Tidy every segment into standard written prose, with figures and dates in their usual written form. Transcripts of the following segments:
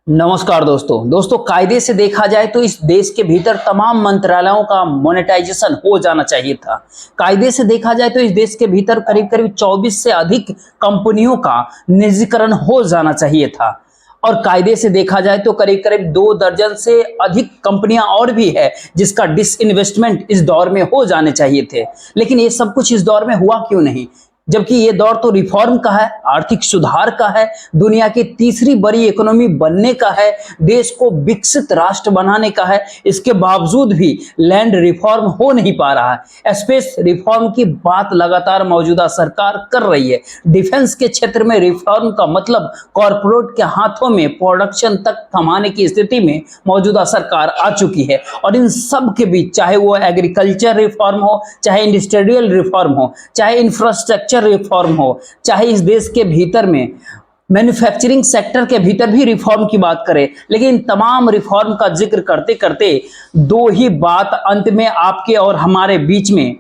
नमस्कार दोस्तों कायदे से देखा जाए तो इस देश के भीतर तमाम मंत्रालयों का मोनेटाइजेशन हो जाना चाहिए था। कायदे से देखा जाए तो इस देश के भीतर करीब करीब 24 से अधिक कंपनियों का निजीकरण हो जाना चाहिए था। और कायदे से देखा जाए तो करीब करीब 2 दर्जन से अधिक कंपनियां और भी है जिसका डिसइन्वेस्टमेंट इस दौर में हो जाने चाहिए थे। लेकिन ये सब कुछ इस दौर में हुआ क्यों नहीं, जबकि ये दौर तो रिफॉर्म का है, आर्थिक सुधार का है, दुनिया की तीसरी बड़ी इकोनॉमी बनने का है, देश को विकसित राष्ट्र बनाने का है। इसके बावजूद भी लैंड रिफॉर्म हो नहीं पा रहा है। स्पेस रिफॉर्म की बात लगातार मौजूदा सरकार कर रही है। डिफेंस के क्षेत्र में रिफॉर्म का मतलब कॉरपोरेट के हाथों में प्रोडक्शन तक थमाने की स्थिति में मौजूदा सरकार आ चुकी है। और इन सब के बीच चाहे वो एग्रीकल्चर रिफॉर्म हो, चाहे इंडस्ट्रियल रिफॉर्म हो, चाहे इंफ्रास्ट्रक्चर रिफॉर्म हो, चाहे इस देश के भीतर में मैन्युफैक्चरिंग सेक्टर के भीतर भी रिफॉर्म की बात करें, लेकिन तमाम रिफॉर्म का जिक्र करते करते दो ही बात अंत में आपके और हमारे बीच में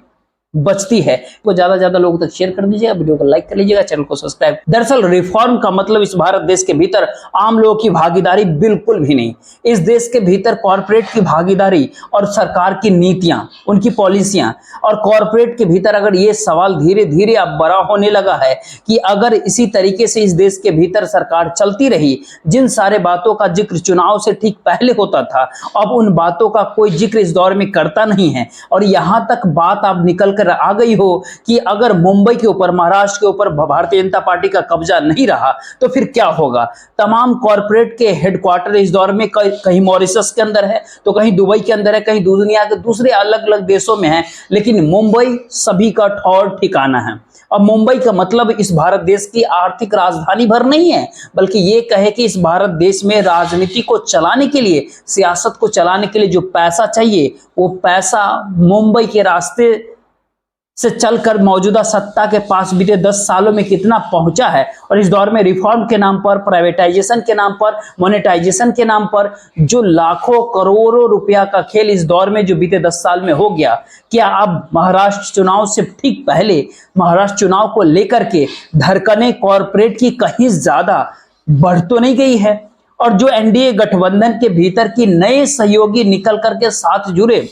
बचती है। तो ज्यादा लोगों तक शेयर कर दीजिएगा, वीडियो को लाइक कर लीजिएगा, चैनल को सब्सक्राइब। दरअसल रिफॉर्म का मतलब इस भारत देश के भीतर आम लोगों की भागीदारी बिल्कुल भी नहीं। इस देश के भीतर कॉर्पोरेट की भागीदारी और सरकार की नीतियां, उनकी पॉलिसियां, और कॉर्पोरेट के भीतर अगर ये सवाल धीरे धीरे अब बड़ा होने लगा है कि अगर इसी तरीके से इस देश के भीतर सरकार चलती रही, जिन सारे बातों का जिक्र चुनाव से ठीक पहले होता था, अब उन बातों का कोई जिक्र इस दौर में करता नहीं है। और यहां तक बात अब निकल आ गई हो कि अगर मुंबई के ऊपर, महाराष्ट्र के ऊपर भारतीय जनता पार्टी का कब्जा नहीं रहा तो फिर क्या होगा। तमाम कॉर्पोरेट के हेडक्वार्टर इस दौर में कहीं मॉरिशस के अंदर है, तो कहीं दुबई के अंदर है, कहीं दुनिया के दूसरे अलग अलग देशों में है, लेकिन मुंबई सभी का ठौर ठिकाना है। अब मुंबई का मतलब इस भारत देश की आर्थिक राजधानी भर नहीं है, बल्कि ये कहे कि इस भारत देश में राजनीति को चलाने के लिए, सियासत को चलाने के लिए जो पैसा चाहिए, वो पैसा मुंबई के रास्ते से चलकर मौजूदा सत्ता के पास बीते 10 सालों में कितना पहुंचा है। और इस दौर में रिफॉर्म के नाम पर, प्राइवेटाइजेशन के नाम पर, मोनेटाइजेशन के नाम पर जो लाखों करोड़ों रुपया का खेल इस दौर में जो बीते 10 साल में हो गया, क्या अब महाराष्ट्र चुनाव से ठीक पहले महाराष्ट्र चुनाव को लेकर के धड़कनें कॉर्पोरेट की कहीं ज्यादा बढ़ तो नहीं गई है? और जो एनडीए गठबंधन के भीतर की नए सहयोगी निकल करके साथ जुड़े,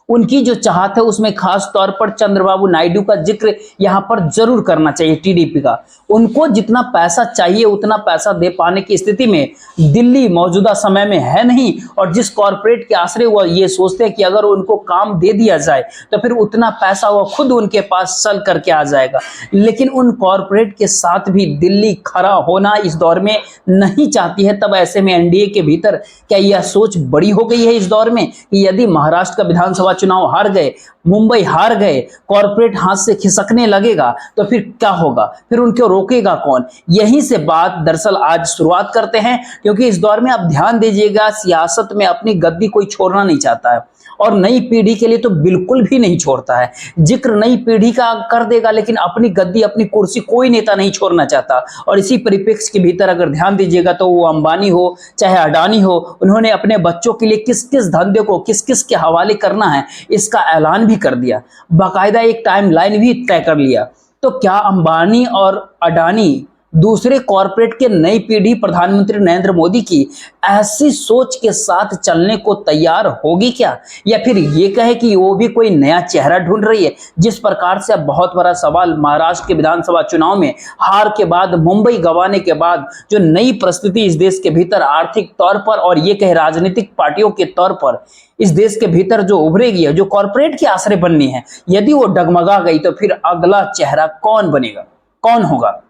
उनकी जो चाहत है उसमें खास तौर पर चंद्रबाबू नायडू का जिक्र यहां पर जरूर करना चाहिए। टीडीपी का, उनको जितना पैसा चाहिए उतना पैसा दे पाने की स्थिति में दिल्ली मौजूदा समय में है नहीं। और जिस कॉर्पोरेट के आश्रय वो ये सोचते हैं कि अगर उनको काम दे दिया जाए तो फिर उतना पैसा वो खुद उनके पास चल करके आ जाएगा, लेकिन उन कॉर्पोरेट के साथ भी दिल्ली खड़ा होना इस दौर में नहीं चाहती है। तब ऐसे में एनडीए के भीतर क्या यह सोच बड़ी हो गई है इस दौर में कि यदि महाराष्ट्र का विधानसभा चुनाव हार गए, मुंबई हार गए, कॉर्पोरेट हाथ से खिसकने लगेगा तो फिर क्या होगा, फिर उनको रोकेगा कौन? यहीं से बात दरअसल आज शुरुआत करते हैं, क्योंकि इस दौर में आप ध्यान दीजिएगा, सियासत में अपनी गद्दी कोई छोड़ना नहीं चाहता है और नई पीढ़ी के लिए तो बिल्कुल भी नहीं छोड़ता है। जिक्र नई पीढ़ी का कर देगा, लेकिन अपनी गद्दी, अपनी कुर्सी कोई नेता नहीं छोड़ना चाहता। और इसी परिप्रेक्ष्य के भीतर अगर ध्यान दीजिएगा तो वो अंबानी हो चाहे अडानी हो, उन्होंने अपने बच्चों के लिए किस किस धंधे को किस किस के हवाले करना है इसका ऐलान भी कर दिया, बाकायदा एक टाइमलाइन भी तय कर लिया। तो क्या अंबानी और अडानी दूसरे कॉर्पोरेट के नई पीढ़ी प्रधानमंत्री नरेंद्र मोदी की ऐसी सोच के साथ चलने को तैयार होगी क्या, या फिर ये कहे कि वो भी कोई नया चेहरा ढूंढ रही है? जिस प्रकार से अब बहुत बड़ा सवाल महाराष्ट्र के विधानसभा चुनाव में हार के बाद, मुंबई गंवाने के बाद जो नई परिस्थिति इस देश के भीतर आर्थिक तौर पर और ये कहे राजनीतिक पार्टियों के तौर पर इस देश के भीतर जो उभरेगी, जो कॉर्पोरेट की आश्रय बननी है, यदि वो डगमगा गई तो फिर अगला चेहरा कौन बनेगा, कौन होगा?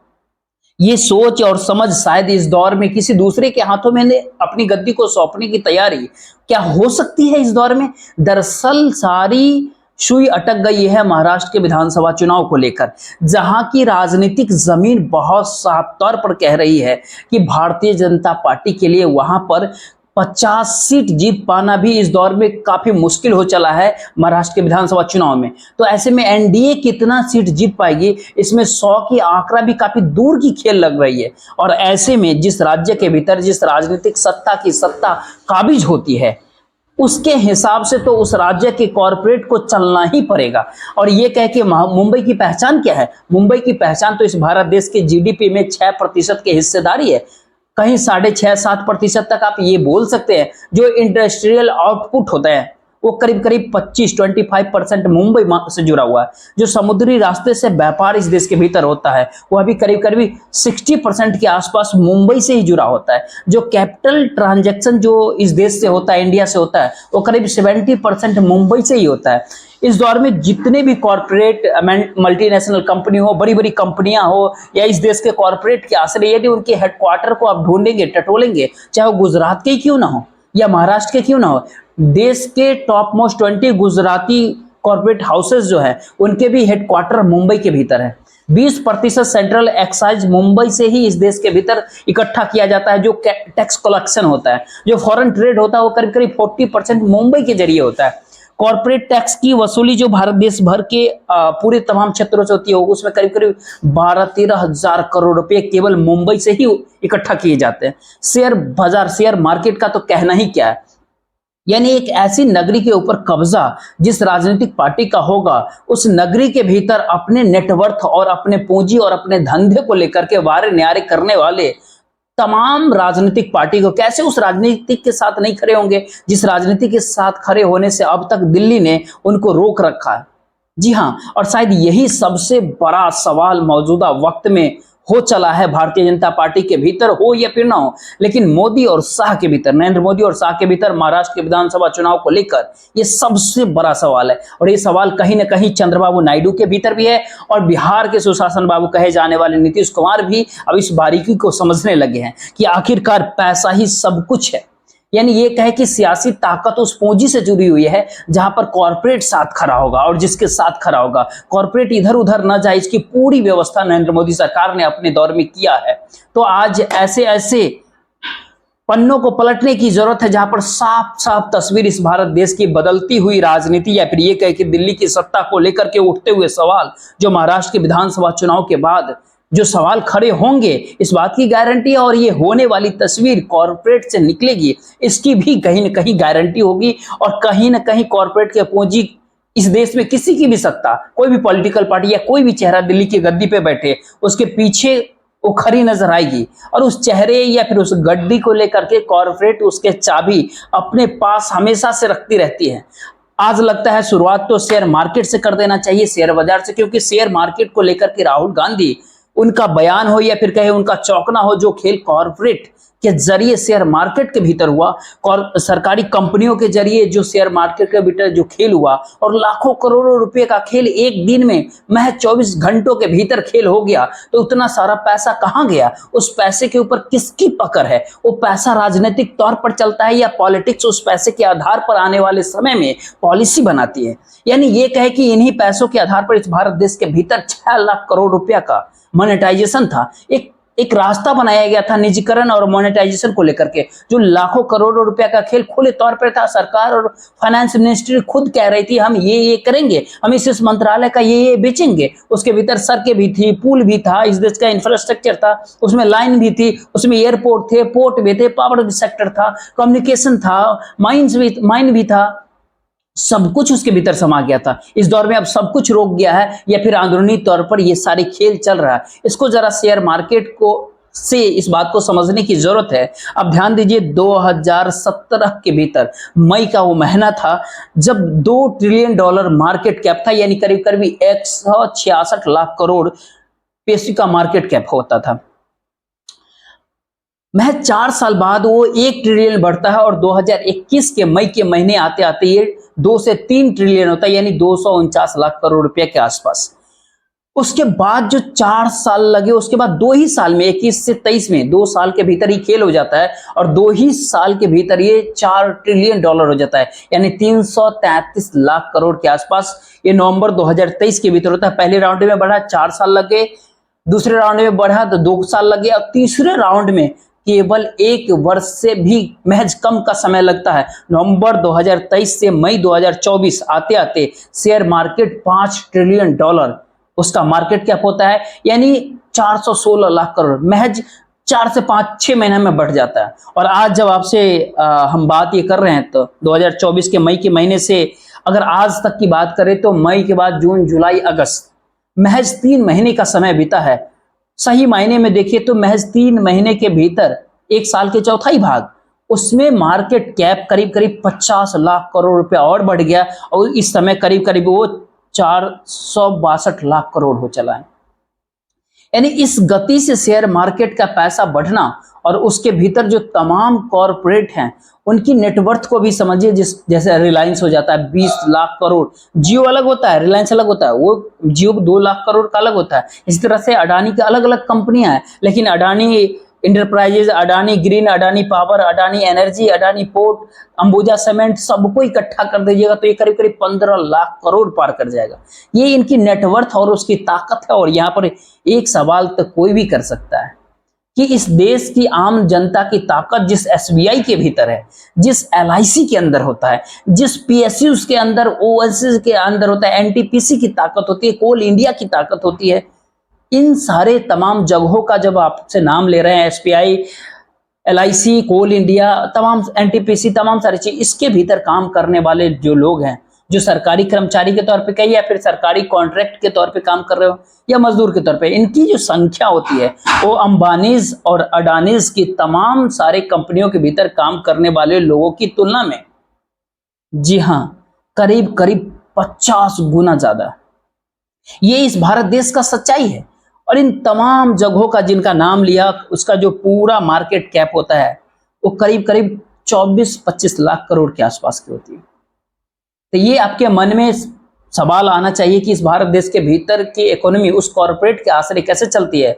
ये सोच और समझ शायद इस दौर में किसी दूसरे के हाथों में अपनी गद्दी को सौंपने की तैयारी क्या हो सकती है इस दौर में? दरअसल सारी सुई अटक गई है महाराष्ट्र के विधानसभा चुनाव को लेकर, जहां की राजनीतिक जमीन बहुत साफ तौर पर कह रही है कि भारतीय जनता पार्टी के लिए वहां पर 50 सीट जीत पाना भी इस दौर में काफी मुश्किल हो चला है महाराष्ट्र के विधानसभा चुनाव में। तो ऐसे में एनडीए कितना सीट जीत पाएगी, इसमें 100 की आंकड़ा भी काफी दूर की खेल लग रही है। और ऐसे में जिस राज्य के भीतर जिस राजनीतिक सत्ता की सत्ता काबिज होती है, उसके हिसाब से तो उस राज्य के कॉर्पोरेट को चलना ही पड़ेगा। और ये कह के मुंबई की पहचान क्या है? मुंबई की पहचान तो इस भारत देश के जीडीपी में 6% की हिस्सेदारी है। कहीं 6.5-7% तक आप ये बोल सकते हैं। जो इंडस्ट्रियल आउटपुट होता है वो करीब करीब 25% मुंबई से जुड़ा हुआ है। जो समुद्री रास्ते से व्यापार इस देश के भीतर होता है वो अभी करीब करीब 60% के आसपास मुंबई से ही जुड़ा होता है। जो कैपिटल ट्रांजैक्शन जो इस देश से होता है, इंडिया से होता है, वो करीब 70% मुंबई से ही होता है। इस दौर में जितने भी कॉर्पोरेट मल्टीनेशनल कंपनी हो, बड़ी बड़ी कंपनियां हो, या इस देश के कॉर्पोरेट के आश्रय यदि उनके हेडक्वार्टर को आप ढूंढेंगे, टटोलेंगे, चाहे वो गुजरात के ही क्यों ना हो या महाराष्ट्र के क्यों ना हो, देश के top most 20 Gujarati corporate houses जो है उनके भी हेडक्वार्टर मुंबई के भीतर है। 20% सेंट्रल एक्साइज मुंबई से ही इस देश के भीतर इकट्ठा किया जाता है। जो टैक्स कलेक्शन होता है, जो फॉरेन ट्रेड होता है, वो करीब करीब 40% मुंबई के जरिए होता है। कॉर्पोरेट टैक्स की वसूली जो भारत देश भर के पूरे तमाम क्षेत्रों से होती है, उसमें करीब करीब 12-13 हजार करोड़ रुपए केवल मुंबई से ही इकट्ठा किए जाते हैं। शेयर बाजार, शेयर मार्केट का तो कहना ही क्या है। यानी एक ऐसी नगरी के ऊपर कब्जा जिस राजनीतिक पार्टी का होगा, उस नगरी के भीतर अपने नेटवर्थ और अपने पूंजी और अपने धंधे को लेकर के वारे न्यारे करने वाले तमाम राजनीतिक पार्टी को कैसे उस राजनीतिक के साथ नहीं खड़े होंगे जिस राजनीति के साथ खड़े होने से अब तक दिल्ली ने उनको रोक रखा है। जी हां, और शायद यही सबसे बड़ा सवाल मौजूदा वक्त में हो चला है भारतीय जनता पार्टी के भीतर, हो या फिर ना हो, लेकिन मोदी और शाह के भीतर, नरेंद्र मोदी और शाह के भीतर महाराष्ट्र के विधानसभा चुनाव को लेकर यह सबसे बड़ा सवाल है। और ये सवाल कहीं ना कहीं चंद्रबाबू नायडू के भीतर भी है, और बिहार के सुशासन बाबू कहे जाने वाले नीतीश कुमार भी अब इस बारीकी को समझने लगे हैं कि आखिरकार पैसा ही सब कुछ है। यानी ये कहे कि सियासी ताकत उस पूंजी से जुड़ी हुई है जहां पर कॉर्पोरेट साथ खड़ा होगा, और जिसके साथ खड़ा होगा कॉर्पोरेट इधर उधर न जाए, इसकी पूरी व्यवस्था नरेंद्र मोदी सरकार ने अपने दौर में किया है। तो आज ऐसे ऐसे पन्नों को पलटने की जरूरत है जहां पर साफ साफ तस्वीर इस भारत देश की बदलती हुई राजनीति, या फिर ये कहे कि दिल्ली की सत्ता को लेकर के उठते हुए सवाल जो महाराष्ट्र के विधानसभा चुनाव के बाद जो सवाल खड़े होंगे, इस बात की गारंटी है। और ये होने वाली तस्वीर कॉर्पोरेट से निकलेगी, इसकी भी कहीं ना कहीं गारंटी होगी। और कहीं ना कहीं कॉर्पोरेट के पूंजी इस देश में किसी की भी सत्ता, कोई भी पॉलिटिकल पार्टी या कोई भी चेहरा दिल्ली की गद्दी पे बैठे, उसके पीछे वो खड़ी नजर आएगी। और उस चेहरे या फिर उस गद्दी को लेकर के कॉर्पोरेट उसके चाबी अपने पास हमेशा से रखती रहती है। आज लगता है शुरुआत तो शेयर मार्केट से कर देना चाहिए, शेयर बाजार से, क्योंकि शेयर मार्केट को लेकर के राहुल गांधी, उनका बयान हो या फिर कहे उनका चौंकना हो, जो खेल कॉर्पोरेट के जरिए शेयर मार्केट के भीतर हुआ, और सरकारी कंपनियों के जरिए जो शेयर मार्केट के भीतर जो खेल हुआ, और लाखों करोड़ों रुपए का खेल एक दिन में महज 24 घंटों के भीतर खेल हो गया, तो उतना सारा पैसा कहां गया? उस पैसे के ऊपर किसकी पकड़ है? वो पैसा राजनीतिक तौर पर चलता है या पॉलिटिक्स उस पैसे के आधार पर आने वाले समय में पॉलिसी बनाती है? यानी ये कहे कि इन्हीं पैसों के आधार पर इस भारत देश के भीतर 6 लाख करोड़ रुपया का मोनेटाइजेशन था, एक रास्ता बनाया गया था निजीकरण और मोनेटाइजेशन को लेकर के, जो लाखों करोड़ों रुपया का खेल खुले तौर पर था। सरकार और फाइनेंस मिनिस्ट्री खुद कह रही थी हम ये करेंगे, हम इस मंत्रालय का ये बेचेंगे। उसके भीतर सड़कें भी थी, पुल भी था, इस देश का इंफ्रास्ट्रक्चर था, उसमें लाइन भी थी, उसमें एयरपोर्ट थे, पोर्ट भी थे, पावर सेक्टर था, कम्युनिकेशन था, माइन भी था, सब कुछ उसके भीतर समा गया था। इस दौर में अब सब कुछ रोक गया है, या फिर अंदरूनी तौर पर ये सारे खेल चल रहा है। इसको जरा शेयर मार्केट को से इस बात को समझने की जरूरत है। अब ध्यान दीजिए, 2017 के भीतर मई का वो महीना था जब $2 ट्रिलियन मार्केट कैप था, यानी करीब करीब 166 लाख करोड़ पैसे का मार्केट कैप होता था। महज 4 साल बाद वो 1 ट्रिलियन बढ़ता है, और 2021 के मई के महीने आते आते ये 2 से 3 ट्रिलियन होता है, यानी 249 लाख करोड़ रुपए के आसपास। उसके बाद जो 4 साल लगे, उसके बाद 2 ही साल में, 21 से 23 में, 2 साल के भीतर ही खेल हो जाता है, और 2 ही साल के भीतर ये $4 ट्रिलियन हो जाता है, यानी 333 लाख करोड़ के आसपास। ये नवंबर 2023 के भीतर होता है। पहले राउंड में बढ़ा, 4 साल लगे, दूसरे राउंड में बढ़ा तो 2 साल लगे, और तीसरे राउंड में केवल 1 वर्ष से भी महज कम का समय लगता है। नवंबर 2023 से मई 2024 आते आते शेयर मार्केट $5 ट्रिलियन उसका मार्केट कैप होता है, यानी 416 लाख करोड़ महज 4 से 5-6 महीने में बढ़ जाता है। और आज जब आपसे हम बात ये कर रहे हैं, तो 2024 के मई के महीने से अगर आज तक की बात करें तो मई के बाद जून, जुलाई, अगस्त, महज 3 महीने का समय बीता है। सही मायने में देखिए तो महज 3 महीने के भीतर एक साल के चौथाई भाग, उसमें मार्केट कैप करीब करीब 50 लाख करोड़ रुपया और बढ़ गया और इस समय करीब करीब वो 462 लाख करोड़ हो चला है। यानी इस गति से शेयर मार्केट का पैसा बढ़ना और उसके भीतर जो तमाम कॉरपोरेट हैं उनकी नेटवर्थ को भी समझिए, जैसे रिलायंस हो जाता है 20 लाख करोड़, जियो अलग होता है, रिलायंस अलग होता है, वो जियो 2 लाख करोड़ का अलग होता है। इसी तरह से अडानी के अलग अलग कंपनियां हैं, लेकिन Adani enterprises, Adani green, Adani power, Adani energy, Adani port, Ambuja cement, सबको इकट्ठा कर दीजिएगा तो ये करीब करीब 15 लाख करोड़ पार कर जाएगा। ये इनकी नेटवर्थ और उसकी ताकत है। और यहाँ पर एक सवाल तो कोई भी कर सकता है कि इस देश की आम जनता की ताकत जिस एसबीआई के भीतर है, जिस एलआईसी के अंदर होता है, जिस पीएसयू के अंदर, ओएसएस के अंदर होता है, एनटीपीसी की ताकत होती है, कोल इंडिया की ताकत होती है, इन सारे तमाम जगहों का जब आपसे नाम ले रहे हैं, एसबीआई, एलआईसी, कोल इंडिया, तमाम एनटीपीसी, तमाम सारी चीज, इसके भीतर काम करने वाले जो लोग हैं, जो सरकारी कर्मचारी के तौर पे कहिए या फिर सरकारी कॉन्ट्रैक्ट के तौर पे काम कर रहे हो या मजदूर के तौर पे, इनकी जो संख्या होती है वो अंबानीज और अडानीज की तमाम सारे कंपनियों के भीतर काम करने वाले लोगों की तुलना में, जी हां, करीब करीब 50 गुना ज्यादा। ये इस भारत देश का सच्चाई है। और इन तमाम जगहों का जिनका नाम लिया, उसका जो पूरा मार्केट कैप होता है वो करीब करीब 24-25 लाख करोड़ के आसपास की होती है। तो ये आपके मन में सवाल आना चाहिए कि इस भारत देश के भीतर की इकोनॉमी उस कॉर्पोरेट के आश्रय कैसे चलती है,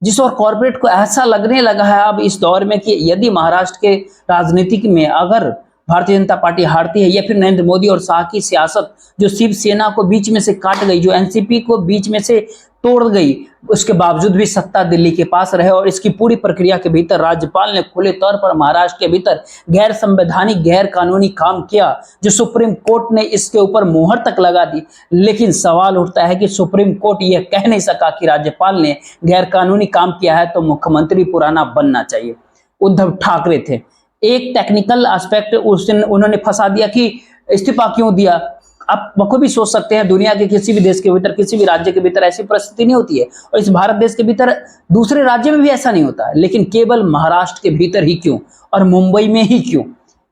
जिस और कॉर्पोरेट को ऐसा लगने लगा है अब इस दौर में कि यदि महाराष्ट्र के राजनीतिक में अगर भारतीय जनता पार्टी हारती है या फिर नरेंद्र मोदी और शाह की सियासत जो शिवसेना को बीच में से काट गई, जो एनसीपी को बीच में से तोड़ गई, उसके बावजूद भी सत्ता दिल्ली के पास रहे और इसकी पूरी प्रक्रिया के भीतर राज्यपाल ने खुले तौर पर महाराष्ट्र के भीतर गैर संवैधानिक, गैर कानूनी काम किया, जो सुप्रीम कोर्ट ने इसके ऊपर मुहर तक लगा दी। लेकिन सवाल उठता है कि सुप्रीम कोर्ट यह कह नहीं सका कि राज्यपाल ने गैर कानूनी काम किया है तो मुख्यमंत्री पुराना बनना चाहिए। उद्धव ठाकरे थे, एक टेक्निकल एस्पेक्ट उस दिन उन्होंने फंसा दिया कि इस्तीफा क्यों दिया। आप बखूबी सोच सकते हैं दुनिया के किसी भी देश के भीतर, किसी भी राज्य के भीतर ऐसी परिस्थिति नहीं होती है और इस भारत देश के भीतर दूसरे राज्य में भी ऐसा नहीं होता है, लेकिन केवल महाराष्ट्र के भीतर ही क्यों और मुंबई में ही क्यों,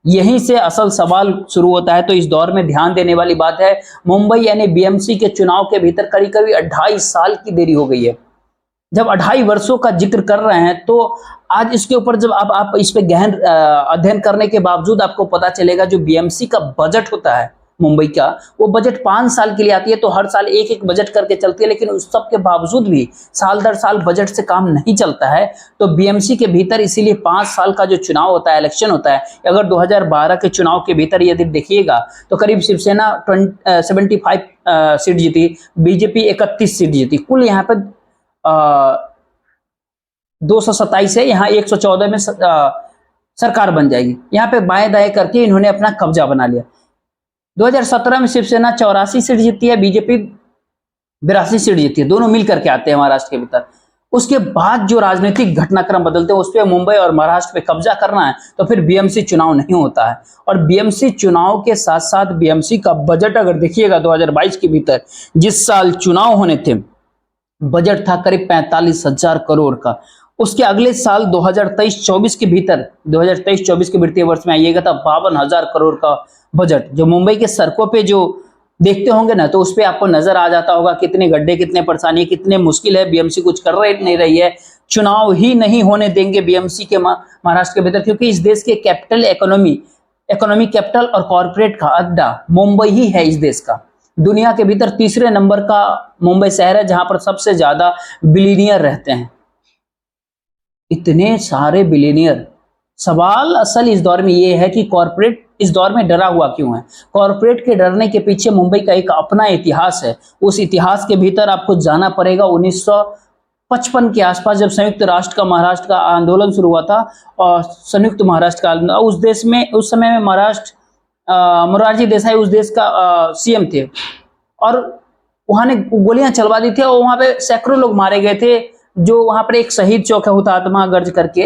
यहीं से असल सवाल शुरू होता है। तो इस दौर में ध्यान देने वाली बात है, मुंबई यानी बीएमसी के चुनाव के भीतर करीब करीब 2.5 साल की देरी हो गई है। जब 2.5 वर्षों का जिक्र कर रहे हैं तो आज इसके ऊपर जब आप इस पे गहन अध्ययन करने के बावजूद आपको पता चलेगा जो बीएमसी का बजट होता है मुंबई का, वो बजट 5 साल के लिए आती है, तो हर साल एक एक बजट करके चलती है, लेकिन उस सब के बावजूद भी साल दर साल बजट से काम नहीं चलता है। तो बीएमसी के भीतर इसीलिए 5 साल का जो चुनाव होता है, इलेक्शन होता है, अगर 2012 के चुनाव के भीतर यदि देखिएगा तो करीब शिवसेना 75 सीट जीती, बीजेपी 31 सीट जीती, कुल यहाँ पे 227 है, यहाँ 114 में सरकार बन जाएगी। यहाँ पे बाएं दाएं करके इन्होंने अपना कब्जा बना लिया। 2017 में शिवसेना 84 सीट जीती है, बीजेपी 82 सीट जीती है, दोनों मिल करके आते हैं महाराष्ट्र के भीतर। उसके बाद जो राजनीतिक घटनाक्रम बदलते हैं उस पर मुंबई और महाराष्ट्र पे कब्जा करना है तो फिर बीएमसी चुनाव नहीं होता है। और बीएमसी चुनाव के साथ साथ बीएमसी का बजट अगर देखिएगा 2022 के भीतर जिस साल चुनाव होने थे, बजट था करीब 45,000 करोड़ का। उसके अगले साल 2023-24 के भीतर, 2023-24 के वित्तीय वर्ष में आइएगा तब 52,000 करोड़ का बजट, जो मुंबई के सड़कों पे जो देखते होंगे ना तो उस पे आपको नजर आ जाता होगा कितने गड्ढे, कितने परेशानी, कितने मुश्किल है। बीएमसी कुछ कर रही नहीं रही है, चुनाव ही नहीं होने देंगे बीएमसी के महाराष्ट्र के भीतर, क्योंकि इस देश के कैपिटल इकोनॉमी कैपिटल और कॉर्पोरेट का अड्डा मुंबई ही है। इस देश का दुनिया के भीतर तीसरे नंबर का मुंबई शहर है जहां पर सबसे ज्यादा बिलियनियर रहते हैं। इतने सारे बिलियनियर, सवाल असल इस दौर में ये है कि कॉर्पोरेट इस दौर में डरा हुआ क्यों है। कॉर्पोरेट के डरने के पीछे मुंबई का एक अपना इतिहास है। उस इतिहास के भीतर आपको जाना पड़ेगा 1955 के आसपास, जब संयुक्त राष्ट्र का महाराष्ट्र का आंदोलन शुरू हुआ था और संयुक्त महाराष्ट्र का उस देश में, उस समय में महाराष्ट्र मोरारजी देसाई उस देश का सीएम थे और वहां ने गोलियां चलवा दी थी और वहां पे सैकड़ों लोग मारे गए थे। जो वहां पर एक शहीद चौक है हुतात्मा गर्ज करके,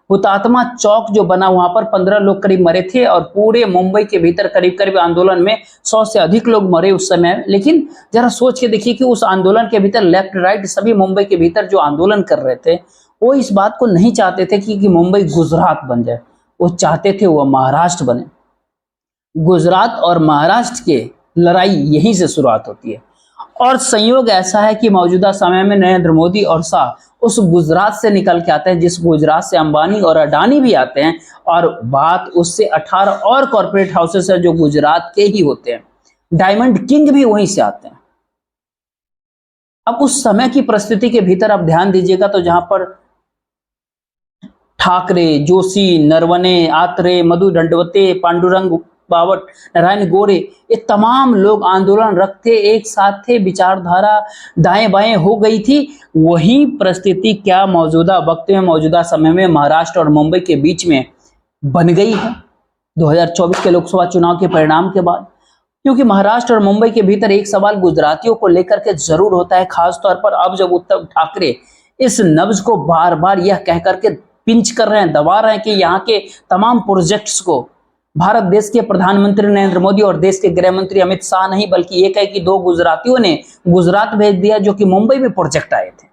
हुतात्मा चौक जो बना वहां पर 15 लोग करीब मरे थे और पूरे मुंबई के भीतर करीब करीब आंदोलन में 100 से अधिक लोग मरे उस समय। लेकिन जरा सोच के देखिए कि उस आंदोलन के भीतर लेफ्ट राइट सभी मुंबई के भीतर जो आंदोलन कर रहे थे वो इस बात को नहीं चाहते थे कि मुंबई गुजरात बन जाए, वो चाहते थे वो महाराष्ट्र बने। गुजरात और महाराष्ट्र के लड़ाई यहीं से शुरुआत होती है और संयोग ऐसा है कि मौजूदा समय में नरेंद्र मोदी और शाह उस गुजरात से निकल के आते हैं जिस गुजरात से अंबानी और अडानी भी आते हैं, और बात उससे 18 और कॉर्पोरेट हाउसेस है जो गुजरात के ही होते हैं। डायमंड किंग भी वहीं से आते हैं। अब उस समय की परिस्थिति के भीतर आप ध्यान दीजिएगा तो जहां पर ठाकरे, जोशी, नरवणे, आत्रे, मधु दंडवते, पांडुरंग बावट, नारायण गोरे, ये तमाम लोग आंदोलन रखते, एक साथ थे, विचारधारा दाएं बाएं हो गई थी। वही परिस्थिति क्या मौजूदा वक्त में, मौजूदा समय में महाराष्ट्र और मुंबई के बीच में बन गई है 2024 के लोकसभा चुनाव के परिणाम के बाद। क्योंकि महाराष्ट्र और मुंबई के भीतर एक सवाल गुजरातियों को लेकर के जरूर होता है, खासतौर पर अब जब उद्धव ठाकरे इस नब्ज को बार बार यह कह करके पिंच कर रहे हैं, दबा रहे हैं कि यहाँ के तमाम प्रोजेक्ट्स को भारत देश के प्रधानमंत्री नरेंद्र मोदी और देश के गृह मंत्री अमित शाह नहीं बल्कि एक है कि 2 गुजरातियों ने गुजरात भेज दिया जो कि मुंबई में प्रोजेक्ट आए थे,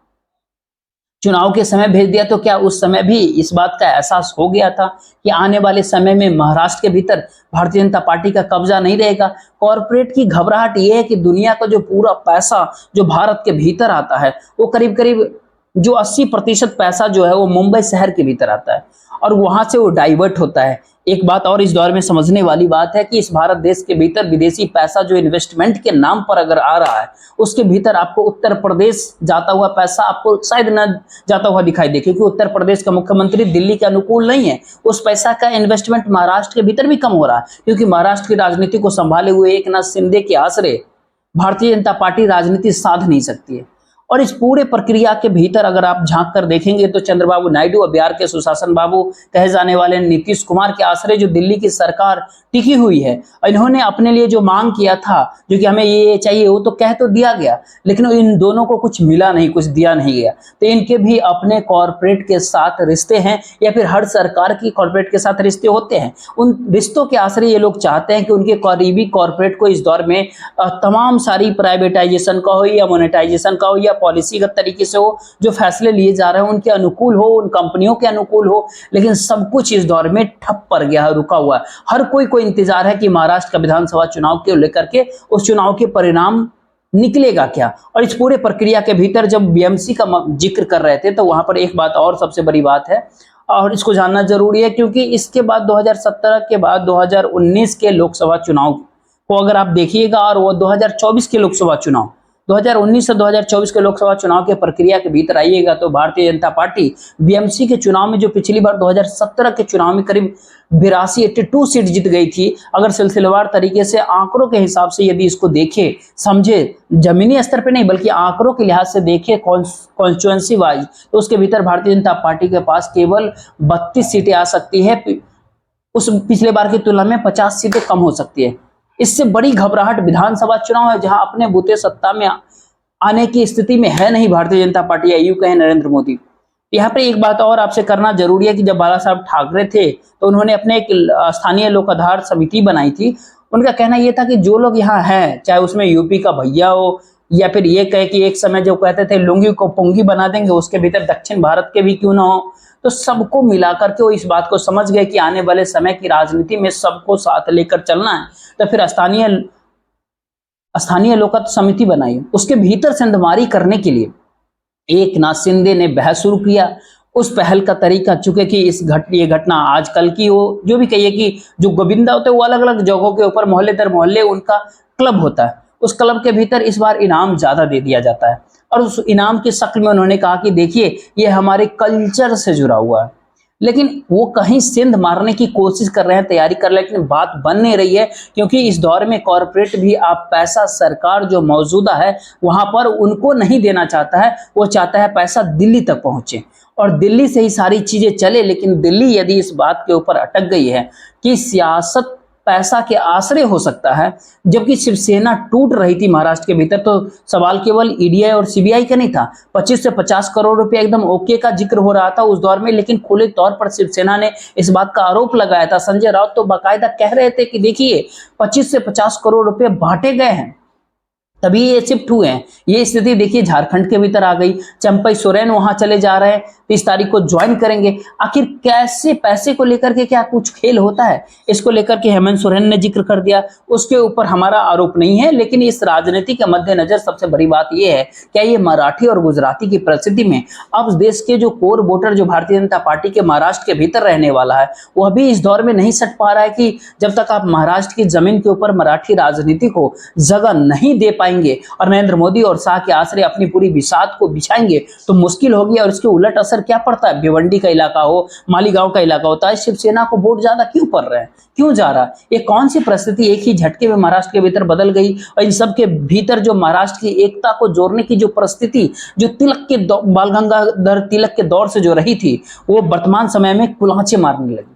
चुनाव के समय भेज दिया। तो क्या उस समय भी इस बात का एहसास हो गया था कि आने वाले समय में महाराष्ट्र के भीतर भारतीय जनता पार्टी का कब्जा नहीं रहेगा? कॉर्पोरेट की घबराहट यह है कि दुनिया का जो पूरा पैसा जो भारत के भीतर आता है वो करीब करीब जो 80% पैसा जो है वो मुंबई शहर के भीतर आता है और वहां से वो डाइवर्ट होता है। एक बात और इस दौर में समझने वाली बात है कि इस भारत देश के भीतर विदेशी पैसा जो इन्वेस्टमेंट के नाम पर अगर आ रहा है उसके भीतर आपको उत्तर प्रदेश जाता हुआ पैसा आपको शायद न जाता हुआ दिखाई दे, क्योंकि उत्तर प्रदेश का मुख्यमंत्री दिल्ली के अनुकूल नहीं है। उस पैसा का इन्वेस्टमेंट महाराष्ट्र के भीतर भी कम हो रहा है, क्योंकि महाराष्ट्र की राजनीति को संभाले हुए एकनाथ शिंदे के आसरे भारतीय जनता पार्टी राजनीति साध नहीं सकती है। और इस पूरे प्रक्रिया के भीतर अगर आप झांक कर देखेंगे तो चंद्रबाबू नायडू और बिहार के सुशासन बाबू कहे जाने वाले नीतीश कुमार के आश्रय जो दिल्ली की सरकार टिकी हुई है, इन्होंने अपने लिए जो मांग किया था जो कि हमें ये चाहिए वो तो कह तो दिया गया, लेकिन इन दोनों को कुछ मिला नहीं, कुछ दिया नहीं गया। तो इनके भी अपने कॉर्पोरेट के साथ रिश्ते हैं या फिर हर सरकार की कॉर्पोरेट के साथ रिश्ते होते हैं। उन रिश्तों के आश्रय ये लोग चाहते हैं कि उनके करीबी कॉर्पोरेट को इस दौर में तमाम सारी प्राइवेटाइजेशन का हो या मोनेटाइजेशन का हो या पॉलिसीगत तरीके से हो, जो फैसले लिए जा रहे हैं उनके अनुकूल हो, उन कंपनियों के अनुकूल हो, लेकिन सब कुछ इस दौर में ठप पड़ गया है, रुका हुआ है। हर कोई को इंतजार है कि महाराष्ट्र का विधानसभा चुनाव के लेकर के उस चुनाव के परिणाम निकलेगा क्या। और इस पूरे प्रक्रिया के भीतर जब बीएमसी का जिक्र कर रहे थे तो वहां पर एक बात और सबसे बड़ी बात है और इसको जानना जरूरी है, क्योंकि इसके बाद 2017 के बाद 2019 के लोकसभा चुनाव को अगर आप देखिएगा और वो 2024 के लोकसभा चुनाव 2019 से 2024 के लोकसभा चुनाव के प्रक्रिया के भीतर आइएगा तो भारतीय जनता पार्टी बीएमसी के चुनाव में जो पिछली बार 2017 के चुनाव में करीब 82 सीट जीत गई थी, अगर सिलसिलेवार तरीके से आंकड़ों के हिसाब से यदि इसको देखे समझे, जमीनी स्तर पे नहीं बल्कि आंकड़ों के लिहाज से देखे कॉन्स्टिट्यूएंसी वाइज, तो उसके भीतर भारतीय जनता पार्टी के पास केवल 32 सीटें आ सकती है। उस पिछले बार की तुलना में 50 सीटें कम हो सकती है। इससे बड़ी घबराहट विधानसभा चुनाव है जहां अपने बूते सत्ता में आने की स्थिति में है नहीं भारतीय जनता पार्टी या यूं कहें नरेंद्र मोदी। यहाँ पे एक बात और आपसे करना जरूरी है कि जब बाला साहब ठाकरे थे तो उन्होंने अपने एक स्थानीय लोक आधार समिति बनाई थी। उनका कहना यह था कि जो लोग यहाँ हैं, चाहे उसमें यूपी का भैया हो या फिर ये कहे कि एक समय जो कहते थे लुंगी को पुंगी बना देंगे, उसके भीतर दक्षिण भारत के भी क्यों ना हो, तो सबको मिलाकर के वो इस बात को समझ गए कि आने वाले समय की राजनीति में सबको साथ लेकर चलना है। तो फिर स्थानीय लोक समिति बनाई, उसके भीतर सेंधमारी करने के लिए एकनाथ शिंदे ने बहस शुरू किया। उस पहल का तरीका, चूंकि कि ये घटना आजकल की हो, जो भी कहिए कि जो गोविंदा होते हैं वो अलग अलग जगहों के ऊपर मोहल्ले दर मोहल्ले उनका क्लब होता है, उस क्लब के भीतर इस बार इनाम ज्यादा दे दिया जाता है और उस इनाम की शक्ल में उन्होंने कहा कि देखिए ये हमारे कल्चर से जुड़ा हुआ है। लेकिन वो कहीं सिंध मारने की कोशिश कर रहे हैं, तैयारी कर रहे हैं, लेकिन बात बन नहीं रही है, क्योंकि इस दौर में कॉर्पोरेट भी आप पैसा सरकार जो मौजूदा है वहां पर उनको नहीं देना चाहता है, वो चाहता है पैसा दिल्ली तक पहुंचे और दिल्ली से ही सारी चीजें चले। लेकिन दिल्ली यदि इस बात के ऊपर अटक गई है कि सियासत पैसा के आश्रय हो सकता है, जबकि शिवसेना टूट रही थी महाराष्ट्र के भीतर, तो सवाल केवल ईडीआई और सीबीआई का नहीं था, 25 से 50 करोड़ रुपए एकदम ओके का जिक्र हो रहा था उस दौर में। लेकिन खुले तौर पर शिवसेना ने इस बात का आरोप लगाया था। संजय राउत तो बाकायदा कह रहे थे कि देखिए 25 से 50 करोड़ रुपए बांटे गए हैं, तभी ये शिफ्ट हुए हैं। ये स्थिति देखिए झारखंड के भीतर आ गई, चंपई सोरेन वहां चले जा रहे हैं, 30 तारीख को ज्वाइन करेंगे। आखिर कैसे पैसे को लेकर के क्या कुछ खेल होता है, इसको लेकर के हेमंत सोरेन ने जिक्र कर दिया। उसके ऊपर हमारा आरोप नहीं है, लेकिन इस राजनीति के मद्देनजर सबसे बड़ी बात यह है, क्या ये मराठी और गुजराती की परिस्थिति में अब देश के जो कोर वोटर जो भारतीय जनता पार्टी के महाराष्ट्र के भीतर रहने वाला है, वह भी इस दौर में नहीं सट पा रहा है कि जब तक आप महाराष्ट्र की जमीन के ऊपर मराठी राजनीति को जगह नहीं दे पाएंगे और नरेंद्र मोदी और शाह के आश्रय अपनी पूरी बिसात को बिछाएंगे तो मुश्किल होगी। और इसके उलट असर क्या पड़ता है, भिवंडी का इलाका हो, मालीगांव का इलाका होता है, शिवसेना को वोट ज्यादा क्यों पड़ रहे हैं, क्यों जा रहा है? ये कौन सी परिस्थिति एक ही झटके में महाराष्ट्र के भीतर बदल गई? और इन सब के भीतर जो महाराष्ट्र की एकता को जोड़ने की जो परिस्थिति जो तिलक के बाल गंगाधर तिलक के दौर से जो रही थी, वो वर्तमान समय में कुलांचे मारने लगी।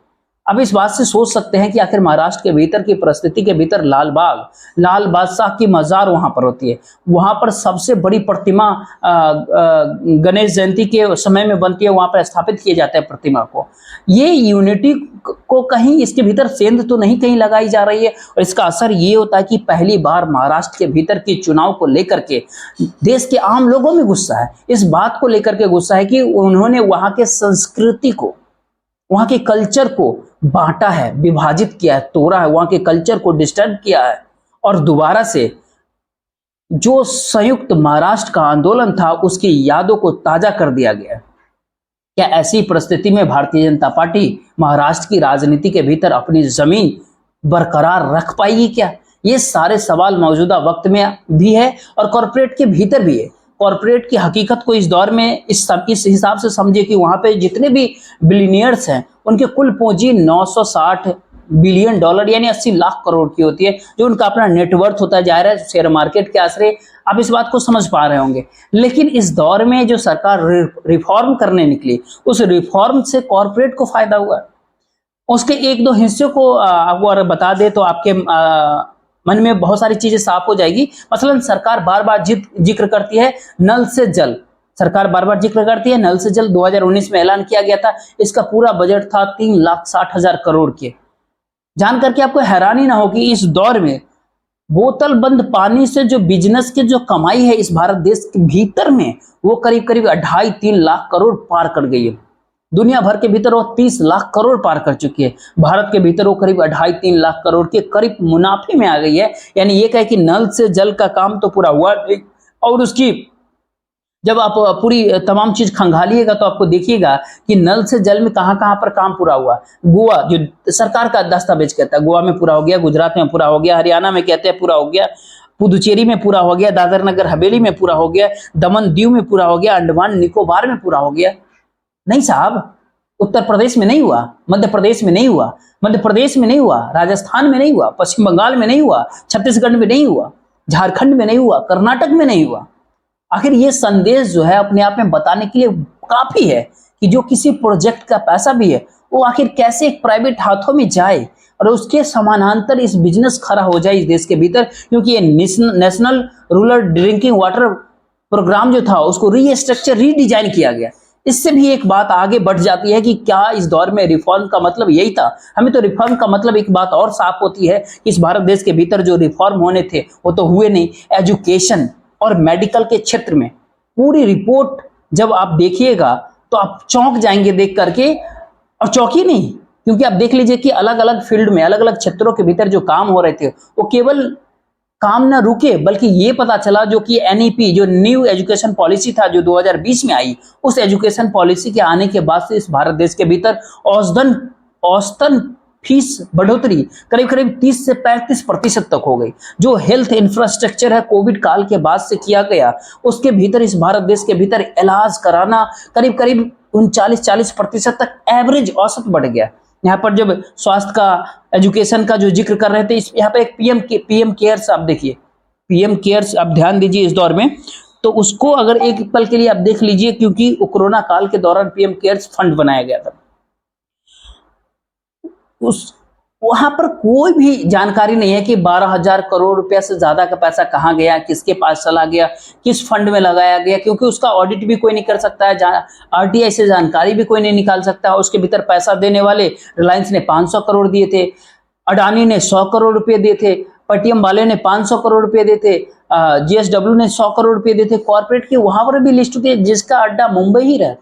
अब इस बात से सोच सकते हैं कि आखिर महाराष्ट्र के भीतर की परिस्थिति के भीतर लाल बादशाह की मजार वहां पर होती है, वहां पर सबसे बड़ी प्रतिमा गणेश जयंती के समय में बनती है, वहां पर स्थापित किए जाते हैं प्रतिमा को। ये यूनिटी को कहीं इसके भीतर सेंध तो नहीं कहीं लगाई जा रही है। और इसका असर ये होता है कि पहली बार महाराष्ट्र के भीतर की चुनाव को लेकर के देश के आम लोगों में गुस्सा है, इस बात को लेकर के गुस्सा है कि उन्होंने वहां के संस्कृति को, वहां के कल्चर को बांटा है, विभाजित किया है, तोड़ा है, वहां के कल्चर को डिस्टर्ब किया है और दोबारा से जो संयुक्त महाराष्ट्र का आंदोलन था उसकी यादों को ताजा कर दिया गया। क्या ऐसी परिस्थिति में भारतीय जनता पार्टी महाराष्ट्र की राजनीति के भीतर अपनी जमीन बरकरार रख पाएगी क्या? ये सारे सवाल मौजूदा वक्त में भी है और कॉर्पोरेट के भीतर भी है। कॉर्पोरेट की हकीकत को इस दौर में इस हिसाब से समझे कि वहां पे जितने भी बिलियनियर्स हैं उनके कुल पूंजी 960 बिलियन डॉलर यानी 80 लाख करोड़ की होती है, जो उनका अपना नेटवर्थ होता है। जाहिर है शेयर मार्केट के आश्रय आप इस बात को समझ पा रहे होंगे। लेकिन इस दौर में जो सरकार रिफॉर्म करने निकली, उस रिफॉर्म से कॉर्पोरेट को फायदा हुआ। उसके एक दो हिस्सों को आपको अगर बता दे तो आपके मन में बहुत सारी चीजें साफ हो जाएगी। मसलन सरकार बार बार जिक्र करती है नल से जल, सरकार बार बार जिक्र करती है नल से जल। 2019 में ऐलान किया गया था, इसका पूरा बजट था 3,60,000 करोड़ के। जान करके आपको हैरानी ना हो कि इस दौर में बोतल बंद पानी से जो बिजनेस की जो कमाई है इस भारत देश के भीतर में, वो करीब करीब 2.5-3 लाख करोड़ पार कर गई है। दुनिया भर के भीतर वो 30 लाख करोड़ पार कर चुकी है, भारत के भीतर वो करीब 2.5-3 लाख करोड़ के करीब मुनाफे में आ गई है। यानी ये कहे कि नल से जल का काम तो पूरा हुआ, और उसकी जब आप पूरी तमाम चीज खंगालिएगा तो आपको देखिएगा कि नल से जल में कहां कहां पर काम पूरा हुआ। गोवा जो सरकार का दस्तावेज कहता है, गोवा में पूरा हो गया, गुजरात में पूरा हो गया, हरियाणा में कहते हैं पूरा हो गया, पुदुचेरी में पूरा हो गया, दादर नगर हवेली में पूरा हो गया, दमन दीव में पूरा हो गया, अंडमान निकोबार में पूरा हो गया। नहीं साहब, उत्तर प्रदेश में नहीं हुआ, मध्य प्रदेश में नहीं हुआ, मध्य प्रदेश में नहीं हुआ, राजस्थान में नहीं हुआ, पश्चिम बंगाल में नहीं हुआ, छत्तीसगढ़ में नहीं हुआ, झारखंड में नहीं हुआ, कर्नाटक में नहीं हुआ। आखिर ये संदेश जो है अपने आप में बताने के लिए काफी है कि जो किसी प्रोजेक्ट का पैसा भी है वो आखिर कैसे एक प्राइवेट हाथों में जाए और उसके समानांतर इस बिजनेस खड़ा हो जाए इस देश के भीतर। क्योंकि ये national rural drinking water programme जो था उसको रीस्ट्रक्चर रीडिजाइन किया गया। इससे भी एक बात आगे बढ़ जाती है कि क्या इस दौर में रिफॉर्म का मतलब यही था? हमें तो रिफॉर्म का मतलब एक बात और साफ होती है कि इस भारत देश के भीतर जो रिफॉर्म होने थे वो तो हुए नहीं। एजुकेशन और मेडिकल के क्षेत्र में पूरी रिपोर्ट जब आप देखिएगा तो आप चौंक जाएंगे देख करके, और चौंकी नहीं, क्योंकि आप देख लीजिए कि अलग अलग फील्ड में अलग अलग क्षेत्रों के भीतर जो काम हो रहे थे वो केवल काम ना रुके, बल्कि ये पता चला जो कि एनईपी जो न्यू एजुकेशन पॉलिसी था जो 2020 में आई, उस एजुकेशन पॉलिसी के आने के बाद से इस भारत देश के भीतर औसतन फीस बढ़ोतरी करीब करीब 30 से 35% तक हो गई। जो हेल्थ इंफ्रास्ट्रक्चर है कोविड काल के बाद से किया गया, उसके भीतर इस भारत देश के भीतर इलाज कराना करीब करीब 39-40% तक एवरेज औसत बढ़ गया। यहाँ पर जब स्वास्थ्य का एजुकेशन का जो जिक्र कर रहे थे, यहाँ पे एक पीएम केयर्स आप देखिए, पीएम केयर्स आप ध्यान दीजिए इस दौर में, तो उसको अगर एक पल के लिए आप देख लीजिए, क्योंकि कोरोना काल के दौरान पीएम केयर्स फंड बनाया गया था। वहां पर कोई भी जानकारी नहीं है कि 12,000 करोड़ रुपया से ज्यादा का पैसा कहां गया, किसके पास चला गया, किस फंड में लगाया गया, क्योंकि उसका ऑडिट भी कोई नहीं कर सकता है, आरटीआई से जानकारी भी कोई नहीं निकाल सकता है। उसके भीतर पैसा देने वाले रिलायंस ने 500 करोड़ दिए थे, अडानी ने 100 करोड़ रुपए दिए थे, पेटीएम वाले ने 500 करोड़ रुपए दिए थे, जीएसडब्ल्यू ने 100 करोड़ रुपए दिए थे कॉर्पोरेट की, वहां पर भी लिस्ट होती है जिसका अड्डा मुंबई ही रहा,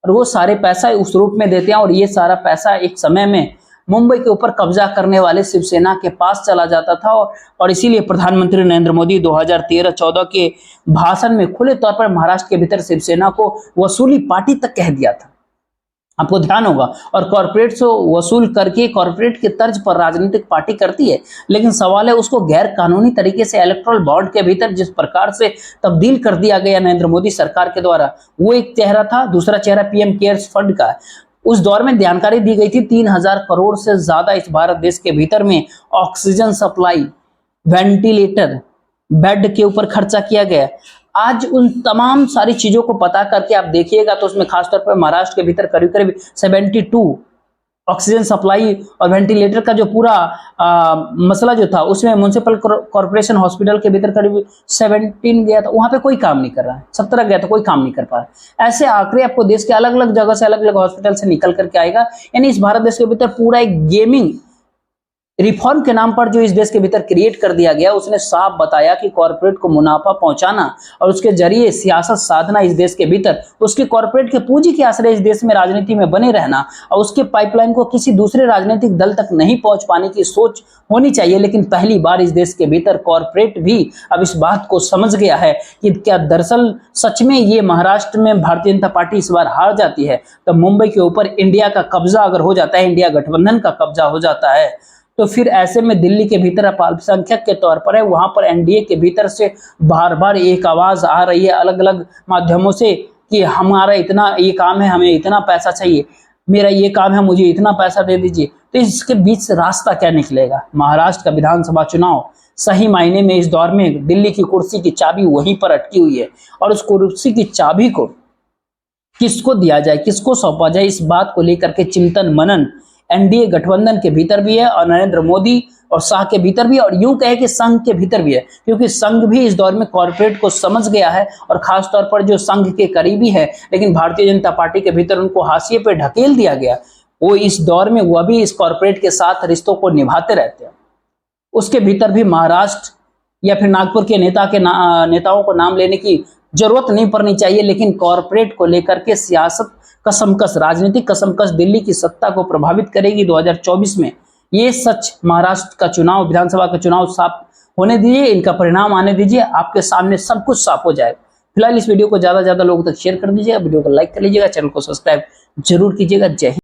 और वो सारे पैसा उस रूप में देते हैं, और ये सारा पैसा एक समय में मुंबई के ऊपर कब्जा करने वाले शिवसेना के पास चला जाता था। और इसीलिए प्रधानमंत्री नरेंद्र मोदी 2013-14 के भाषण में खुले तौर पर महाराष्ट्र के भीतर शिवसेना को वसूली पार्टी तक कह दिया था, आपको ध्यान होगा। और कॉर्पोरेट से वसूल करके कॉर्पोरेट के तर्ज पर राजनीतिक पार्टी करती है, लेकिन सवाल है उसको गैर कानूनी तरीके से इलेक्टोरल बॉन्ड के भीतर जिस प्रकार से तब्दील कर दिया गया नरेंद्र मोदी सरकार के द्वारा, वो एक चेहरा था। दूसरा चेहरा पीएम केयर्स फंड का है। उस दौर में जानकारी दी गई थी 3000 करोड़ से ज्यादा इस भारत देश के भीतर में ऑक्सीजन सप्लाई, वेंटिलेटर, बेड के ऊपर खर्चा किया गया। आज उन तमाम सारी चीजों को पता करके आप देखिएगा तो उसमें खासतौर पर महाराष्ट्र के भीतर करीब करीब 72 ऑक्सीजन सप्लाई और वेंटिलेटर का जो पूरा मसला जो था, उसमें म्युनिसिपल कॉर्पोरेशन हॉस्पिटल के भीतर करीब 17 गया था, वहां पे कोई काम नहीं कर रहा है। 17 गया था, कोई काम नहीं कर पा रहा। ऐसे आंकड़े आपको देश के अलग अलग जगह से, अलग अलग हॉस्पिटल से निकल करके आएगा। यानी इस भारत देश के भीतर पूरा एक गेमिंग रिफॉर्म के नाम पर जो इस देश के भीतर क्रिएट कर दिया गया, उसने साफ बताया कि कॉर्पोरेट को मुनाफा पहुंचाना और उसके जरिए सियासत साधना इस देश के भीतर, उसके कॉर्पोरेट के पूंजी के आश्रय इस देश में राजनीति में बने रहना और उसके पाइपलाइन को किसी दूसरे राजनीतिक दल तक नहीं पहुंच पाने की सोच होनी चाहिए। लेकिन पहली बार इस देश के भीतर कॉर्पोरेट भी अब इस बात को समझ गया है कि क्या दरअसल सच में ये महाराष्ट्र में भारतीय जनता पार्टी इस बार हार जाती है तो मुंबई के ऊपर इंडिया का कब्जा अगर हो जाता है, इंडिया गठबंधन का कब्जा हो जाता है, तो फिर ऐसे में दिल्ली के भीतर आप अल्पसंख्यक के तौर पर है, वहां पर एनडीए के भीतर से बार बार एक आवाज आ रही है अलग अलग माध्यमों से कि हमारा इतना ये काम है, हमें इतना पैसा चाहिए, मेरा ये काम है, मुझे इतना पैसा दे दीजिए। तो इसके बीच से रास्ता क्या निकलेगा? महाराष्ट्र का विधानसभा चुनाव सही मायने में इस दौर में दिल्ली की कुर्सी की चाबी वहीं पर अटकी हुई है, और उस कुर्सी की चाबी को किसको दिया जाए, किसको सौंपा जाए, इस बात को लेकर के चिंतन मनन एनडीए गठबंधन के भीतर भी है और नरेंद्र मोदी और शाह के भीतर भी है, और यूं कहे कि संघ के भीतर भी है, क्योंकि संघ भी इस दौर में कॉर्पोरेट को समझ गया है और खास तौर पर जो संघ के करीबी है लेकिन भारतीय जनता पार्टी के भीतर उनको हाशिए पे ढकेल दिया गया, वो इस दौर में वह भी इस कॉर्पोरेट के साथ रिश्तों को निभाते रहते हैं। उसके भीतर भी महाराष्ट्र या फिर नागपुर के नेताओं को नाम लेने की जरूरत नहीं पड़नी चाहिए, लेकिन कॉर्पोरेट को लेकर के सियासत कसमकस, राजनीतिक कसमकस दिल्ली की सत्ता को प्रभावित करेगी 2024 में। ये सच महाराष्ट्र का चुनाव, विधानसभा का चुनाव साफ होने दीजिए, इनका परिणाम आने दीजिए, आपके सामने सब कुछ साफ हो जाएगा। फिलहाल इस वीडियो को ज्यादा से ज्यादा लोगों तक शेयर कर दीजिएगा, वीडियो को लाइक कर लीजिएगा, चैनल को सब्सक्राइब जरूर कीजिएगा। जय हिंद।